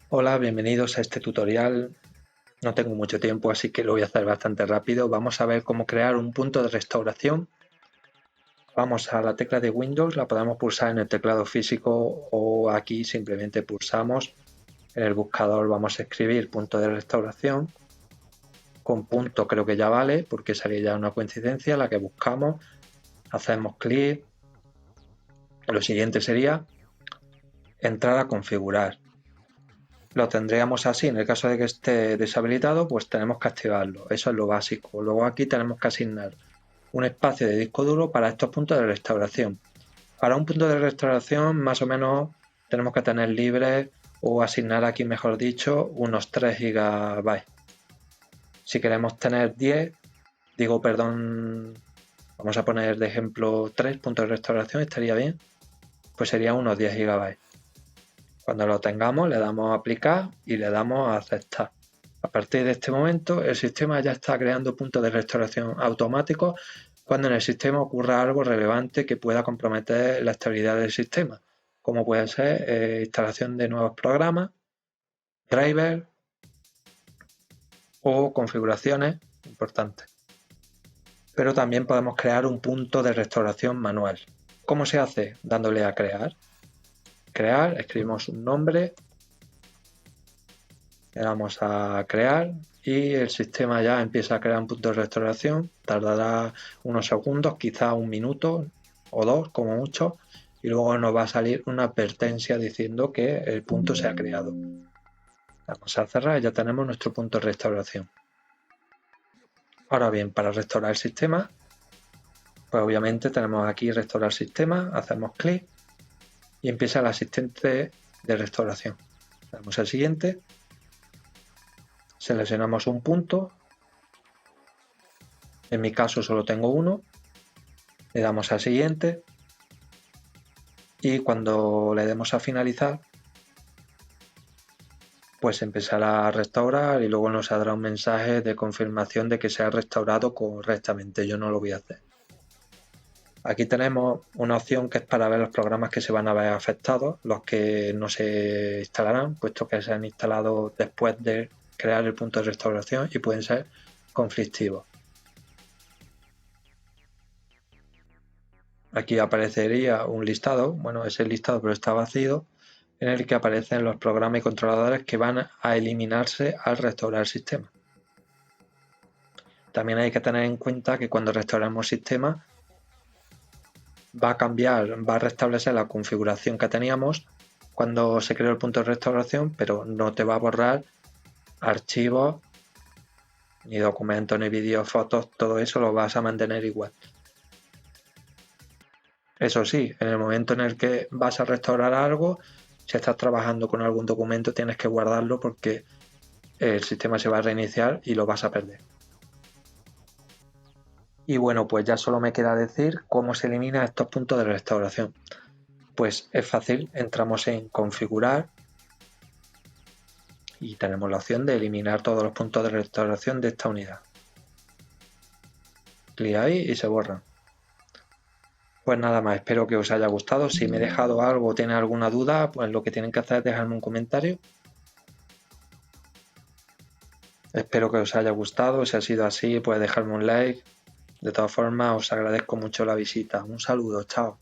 Hola, bienvenidos a este tutorial. No tengo mucho tiempo, así que lo voy a hacer bastante rápido. Vamos a ver cómo crear un punto de restauración. Vamos a la tecla de Windows, la podemos pulsar en el teclado físico o aquí simplemente pulsamos. En el buscador vamos a escribir punto de restauración. Con punto creo que ya vale, porque sería ya una coincidencia la que buscamos. Hacemos clic. Lo siguiente sería entrar a configurar. Lo tendríamos así, en el caso de que esté deshabilitado, pues tenemos que activarlo. Eso es lo básico. Luego aquí tenemos que asignar un espacio de disco duro para estos puntos de restauración. Para un punto de restauración, más o menos, tenemos que tener libre o asignar aquí, mejor dicho, unos 3 GB. Si queremos tener 10, vamos a poner de ejemplo 3 puntos de restauración, estaría bien, pues sería unos 10 GB. Cuando lo tengamos, le damos a aplicar y le damos a aceptar. A partir de este momento, el sistema ya está creando puntos de restauración automáticos cuando en el sistema ocurra algo relevante que pueda comprometer la estabilidad del sistema, como puede ser instalación de nuevos programas, drivers o configuraciones importantes. Pero también podemos crear un punto de restauración manual. ¿Cómo se hace? Dándole a crear. Crear, escribimos un nombre, le damos a crear y el sistema ya empieza a crear un punto de restauración. Tardará unos segundos, quizá un minuto o dos como mucho, y luego nos va a salir una advertencia diciendo que el punto se ha creado. Vamos a cerrar y ya tenemos nuestro punto de restauración. Ahora bien, para restaurar el sistema, pues obviamente tenemos aquí restaurar sistema, hacemos clic y empieza el asistente de restauración. Damos al siguiente, seleccionamos un punto. En mi caso solo tengo uno, le damos a siguiente y cuando le demos a finalizar, pues empezará a restaurar y luego nos saldrá un mensaje de confirmación de que se ha restaurado correctamente. Yo no lo voy a hacer. Aquí tenemos una opción que es para ver los programas que se van a ver afectados, los que no se instalarán, puesto que se han instalado después de crear el punto de restauración y pueden ser conflictivos. Aquí aparecería un listado, bueno, es el listado pero está vacío, en el que aparecen los programas y controladores que van a eliminarse al restaurar el sistema. También hay que tener en cuenta que cuando restauramos sistema va a cambiar, va a restablecer la configuración que teníamos cuando se creó el punto de restauración, pero no te va a borrar archivos, ni documentos, ni vídeos, fotos, todo eso lo vas a mantener igual. Eso sí, en el momento en el que vas a restaurar algo, si estás trabajando con algún documento tienes que guardarlo porque el sistema se va a reiniciar y lo vas a perder. Y bueno, pues ya solo me queda decir cómo se eliminan estos puntos de restauración. Pues es fácil, entramos en configurar y tenemos la opción de eliminar todos los puntos de restauración de esta unidad. Clic ahí y se borran. Pues nada más, espero que os haya gustado. Si me he dejado algo o tienen alguna duda, pues lo que tienen que hacer es dejarme un comentario. Espero que os haya gustado. Si ha sido así, pues dejarme un like. De todas formas, os agradezco mucho la visita. Un saludo, chao.